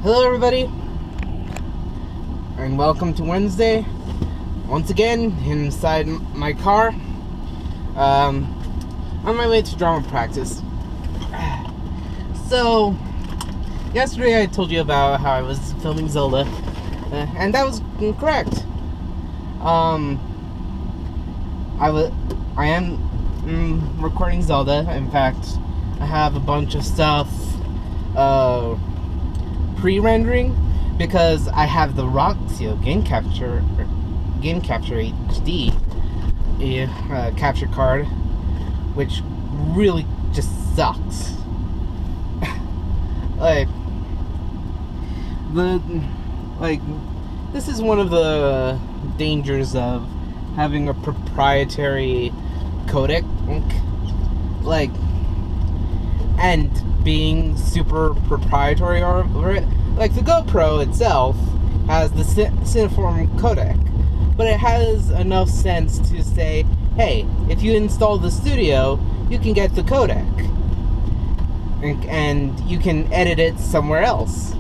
Hello everybody, and welcome to Wednesday. Once again, inside my car, on my way to drama practice. So, yesterday I told you about how I was filming Zelda, and that was correct. I am recording Zelda. In fact, I have a bunch of stuff pre-rendering because I have the Roxio Game Capture HD capture card, which really just sucks. This is one of the dangers of having a proprietary codec, and being super proprietary over it. Like the GoPro itself has the Cineform codec, but it has enough sense to say, hey, if you install the studio, you can get the codec, and you can edit it somewhere else.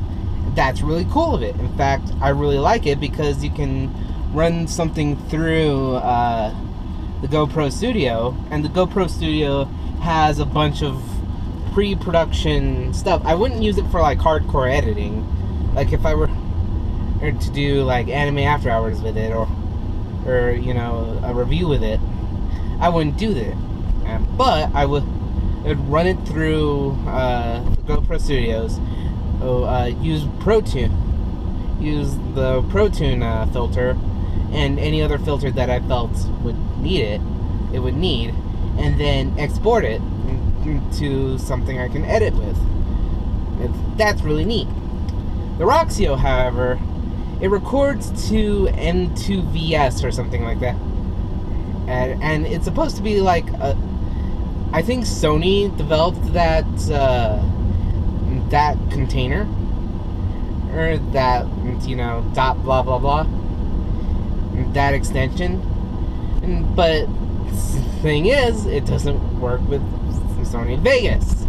That's really cool of it. In fact, I really like it because you can run something through the GoPro Studio, and the GoPro Studio has a bunch of pre-production stuff. I wouldn't use it for like hardcore editing, like if I were to do like anime after hours with it, or you know, a review with it, I wouldn't do that. But I would run it through the GoPro Studios. Use ProTune, use the ProTune filter, and any other filter that I felt would need and then export it to something I can edit with. That's really neat. The Roxio, however, it records to M2VS or something like that, and it's supposed to be like I think Sony developed that that container, or that, you know, dot blah blah blah, that extension, but the thing is, it doesn't work with Sony Vegas.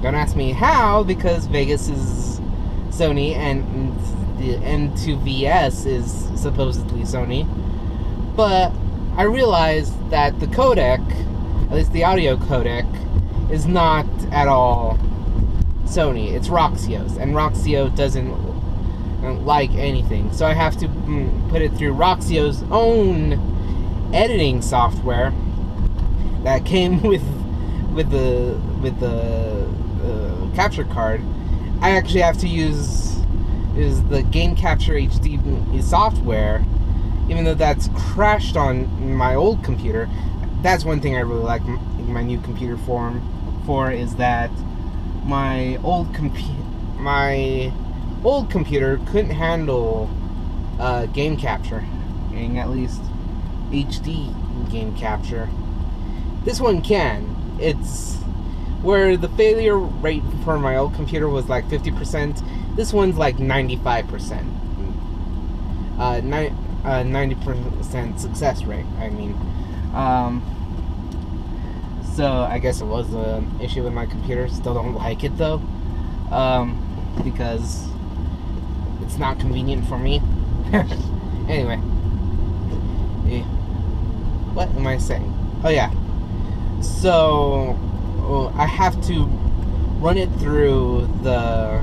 Don't ask me how, because Vegas is Sony and the M2VS is supposedly Sony. But I realized that the codec, at least the audio codec, is not at all Sony. It's Roxio's, and Roxio doesn't like anything. So I have to put it through Roxio's own editing software that came with the capture card. I actually have to use the Game Capture HD software, even though that's crashed on my old computer. That's one thing I really like my new computer for is that my old computer couldn't handle game capture, and at least HD game capture. This one can. It's where the failure rate for my old computer was like 50%. This one's like 95%. 90% success rate, I mean. So I guess it was an issue with my computer. Still don't like it though, because it's not convenient for me. Anyway, what am I saying? Oh yeah. So I have to run it through the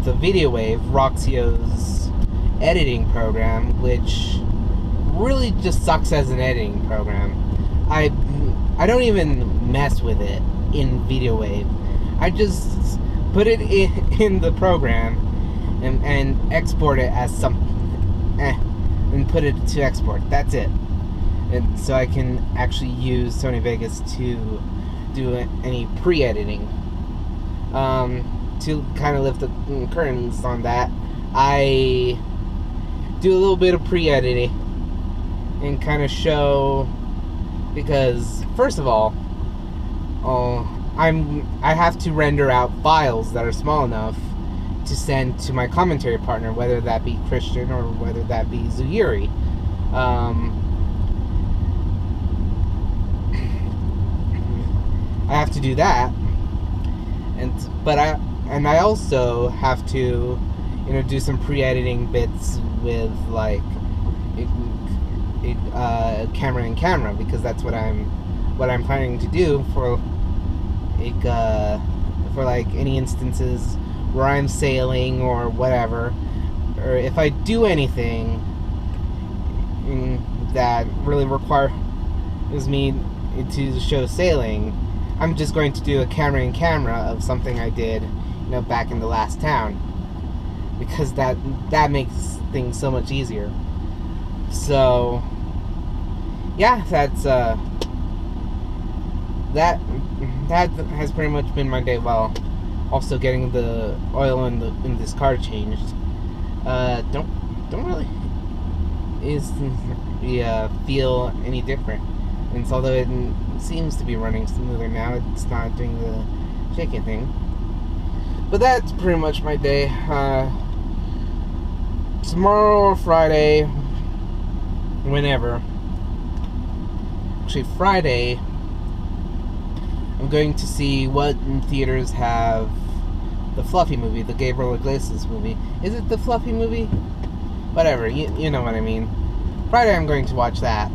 VideoWave, Roxio's editing program, which really just sucks as an editing program. I don't even mess with it in VideoWave. I just put it in the program and export it as and put it to export. That's it. And so I can actually use Sony Vegas to do any pre-editing. To kind of lift the curtains on that, I do a little bit of pre-editing and kind of show, because first of all, I have to render out files that are small enough to send to my commentary partner, whether that be Christian or whether that be Zuyuri. I have to do that, but and I also have to, do some pre-editing bits with like camera in camera, because that's what I'm planning to do for any instances where I'm sailing or whatever, or if I do anything that really requires me to show sailing, I'm just going to do a camera in camera of something I did, back in the last town, because that makes things so much easier. So yeah, that's that has pretty much been my day, while also getting the oil in this car changed. Don't really feel any different. And so, although it seems to be running smoother now, it's not doing the shaking thing. But that's pretty much my day. Tomorrow or Friday, whenever. Actually, Friday, I'm going to see what theaters have the Fluffy movie, the Gabriel Iglesias movie. Is it the Fluffy movie? Whatever, you know what I mean. Friday I'm going to watch that.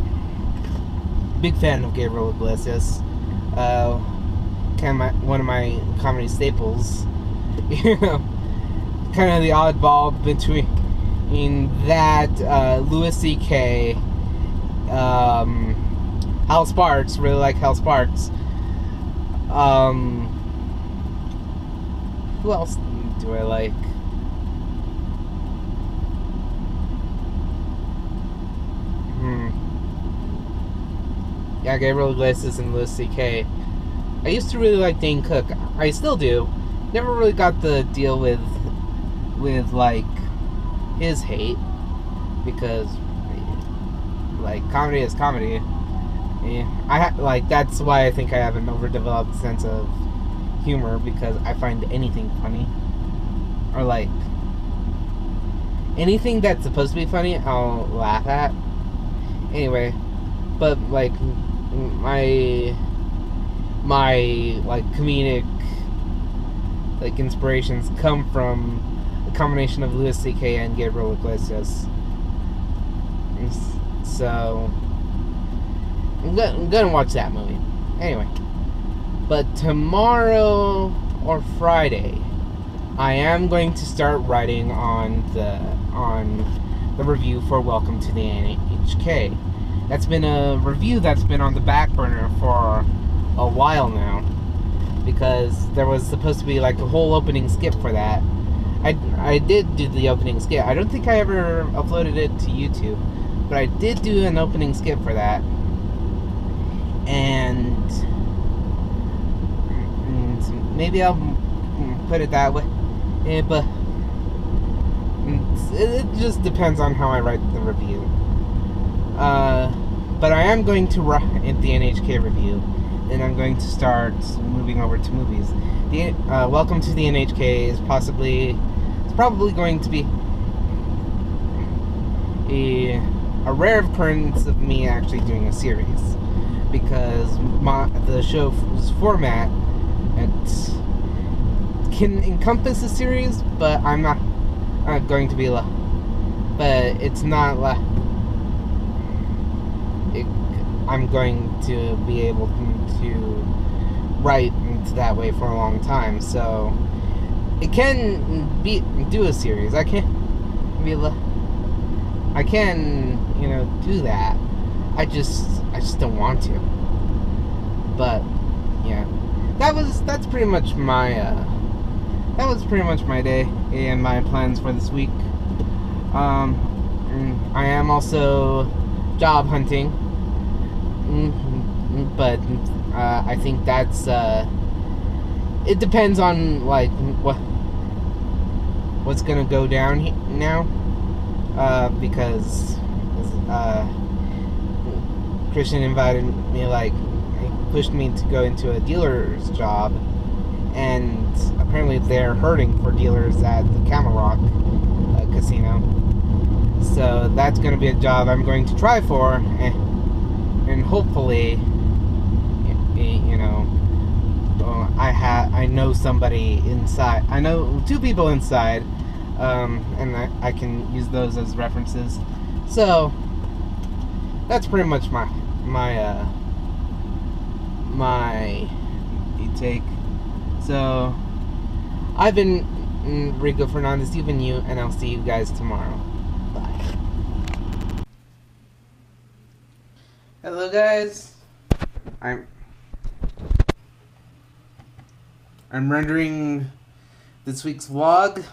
Big fan of Gabriel Iglesias. One of my comedy staples. Kind of the oddball between that, Louis C.K., Hal Sparks, really like Hal Sparks. Who else do I like? Yeah, Gabriel Iglesias and Louis C.K. I used to really like Dane Cook. I still do. Never really got the deal with like his hate, because like comedy is comedy. Yeah, that's why I think I have an overdeveloped sense of humor, because I find anything funny, or like anything that's supposed to be funny, I'll laugh at. Anyway, but like my like comedic like inspirations come from a combination of Louis C.K. and Gabriel Iglesias. So I'm gonna watch that movie. Anyway, but tomorrow or Friday, I am going to start writing on the review for Welcome to the NHK. That's been a review that's been on the back burner for a while now, because there was supposed to be like a whole opening skit for that. I did do the opening skit. I don't think I ever uploaded it to YouTube, but I did do an opening skit for that. And maybe I'll put it that way. Yeah, but it just depends on how I write the review. But I am going to write the NHK review, and I'm going to start moving over to movies. The Welcome to the NHK is probably going to be a rare occurrence of me actually doing a series, because the show's format, it can encompass a series, but I'm not going to be but it's not I'm going to be able to write that way for a long time, so it can do a series. I can do that. I just don't want to. But yeah, that's pretty much my day and my plans for this week. I am also job hunting, but I think that's it depends on like what's gonna go down now, because Christian invited me, like he pushed me to go into a dealer's job, and apparently they're hurting for dealers at the Camel Rock casino. So that's going to be a job I'm going to try for, and hopefully, I know somebody inside. I know 2 people inside, and I can use those as references. So that's pretty much my take. So I've been Rico Fernandez. You've been you, and I'll see you guys tomorrow. Bye. Hello, guys. I'm rendering this week's vlog.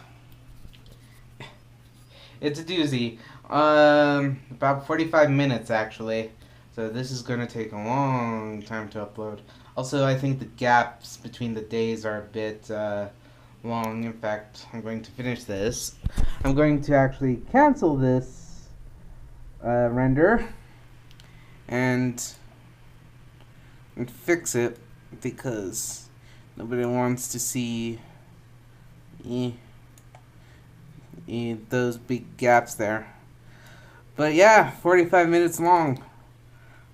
It's a doozy. About 45 minutes actually. So this is gonna take a long time to upload. Also, I think the gaps between the days are a bit long. In fact, I'm going to finish this. I'm going to actually cancel this render and fix it because nobody wants to see those big gaps there. But yeah, 45 minutes long.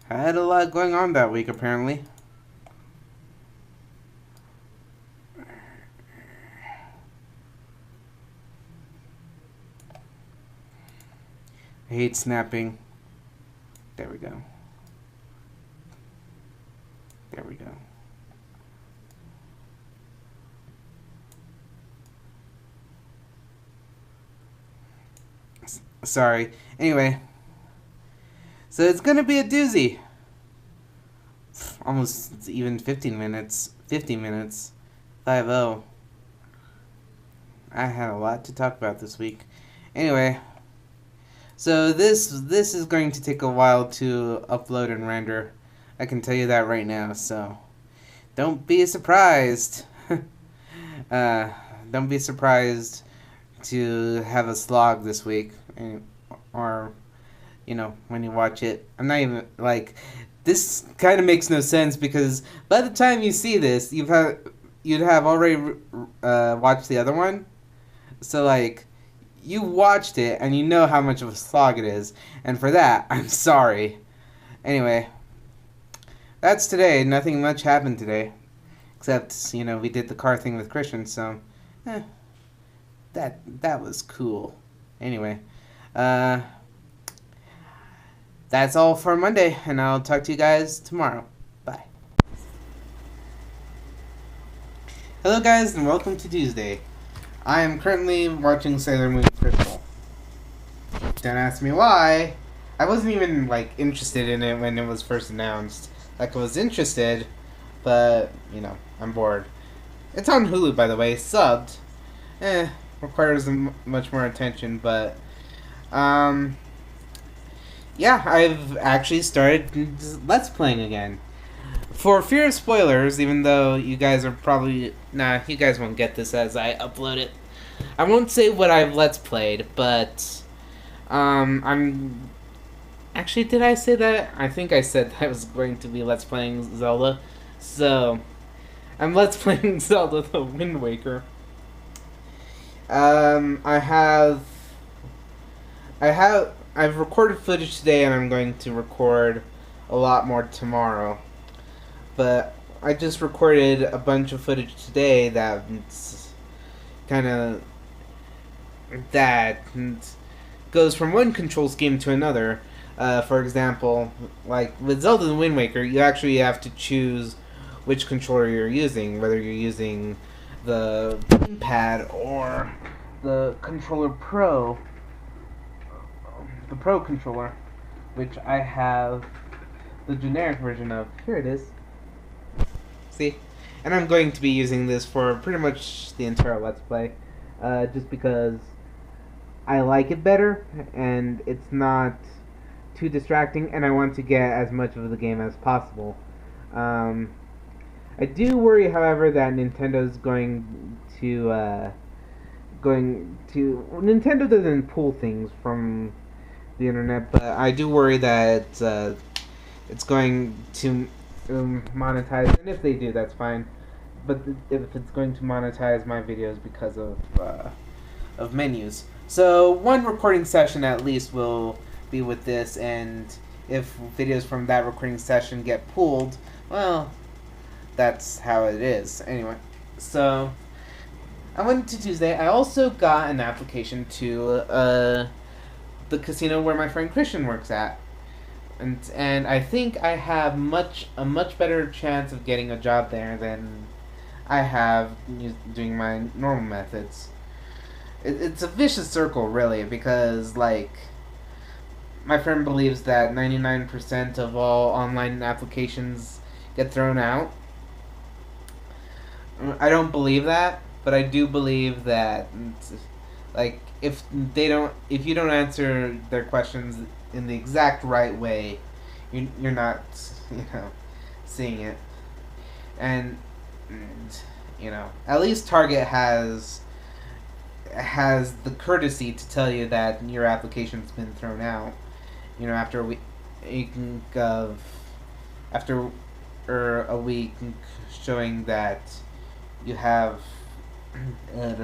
I had a lot going on that week apparently. I hate snapping. There we go. There we go. Sorry. Anyway. So it's gonna be a doozy. Almost even 15 minutes. 50 minutes. 5-0. I had a lot to talk about this week. Anyway. So this is going to take a while to upload and render. I can tell you that right now, so don't be surprised. Don't be surprised to have a slog this week, or you know, when you watch it. I'm not even like, this kind of makes no sense because by the time you see this, you'd have already watched the other one. So like, you watched it and you know how much of a slog it is, and for that, I'm sorry. Anyway, that's today. Nothing much happened today, except, you know, we did the car thing with Christian, so that was cool. Anyway, that's all for Monday, and I'll talk to you guys tomorrow. Bye. Hello guys, and welcome to Tuesday. I am currently watching Sailor Moon Crystal. Don't ask me why. I wasn't even, like, interested in it when it was first announced. Like, I was interested, but, you know, I'm bored. It's on Hulu, by the way, subbed. Requires much more attention, but, yeah, I've actually started Let's Playing again. For fear of spoilers, even though you guys are probably... Nah, you guys won't get this as I upload it. I won't say what I've Let's Played, but... I'm... Actually, did I say that? I think I said I was going to be Let's Playing Zelda. So, I'm Let's Playing Zelda the Wind Waker. I've recorded footage today, and I'm going to record a lot more tomorrow. But I just recorded a bunch of footage today that goes from one control scheme to another. For example, like with Zelda the Wind Waker, you actually have to choose which controller you're using, whether you're using the gamepad or the controller Pro, the Pro controller, which I have the generic version of. Here it is. See? And I'm going to be using this for pretty much the entire Let's Play, just because I like it better, and it's not too distracting, and I want to get as much of the game as possible. I do worry, however, that Nintendo's going to Nintendo doesn't pull things from the internet, but I do worry that it's going to monetize, and if they do, that's fine. But if it's going to monetize my videos because of menus, so one recording session at least will be with this, and if videos from that recording session get pulled, well, that's how it is. Anyway, so I went to Tuesday. I also got an application to the casino where my friend Christian works at, and I think I have a much better chance of getting a job there than I have doing my normal methods. It's a vicious circle, really, because like my friend believes that 99% of all online applications get thrown out. I don't believe that, but I do believe that, like, if you don't answer their questions in the exact right way, you're not, seeing it. And, at least Target has the courtesy to tell you that your application's been thrown out. After a week showing that you have what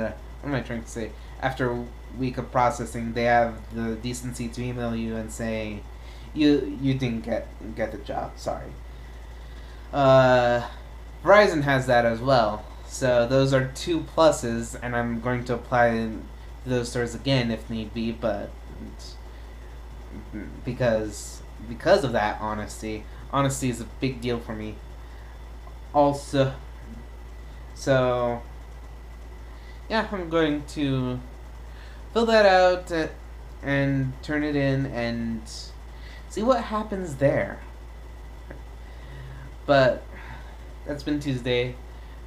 am I trying to say? After a week of processing, they have the decency to email you and say you didn't get the job. Sorry. Verizon has that as well. So those are two pluses, and I'm going to apply to those stores again if need be. But because of that honesty is a big deal for me. Also, so yeah, I'm going to fill that out and turn it in and see what happens there. But that's been Tuesday.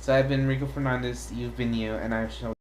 So I've been Rico Fernandez, you've been you, and I shall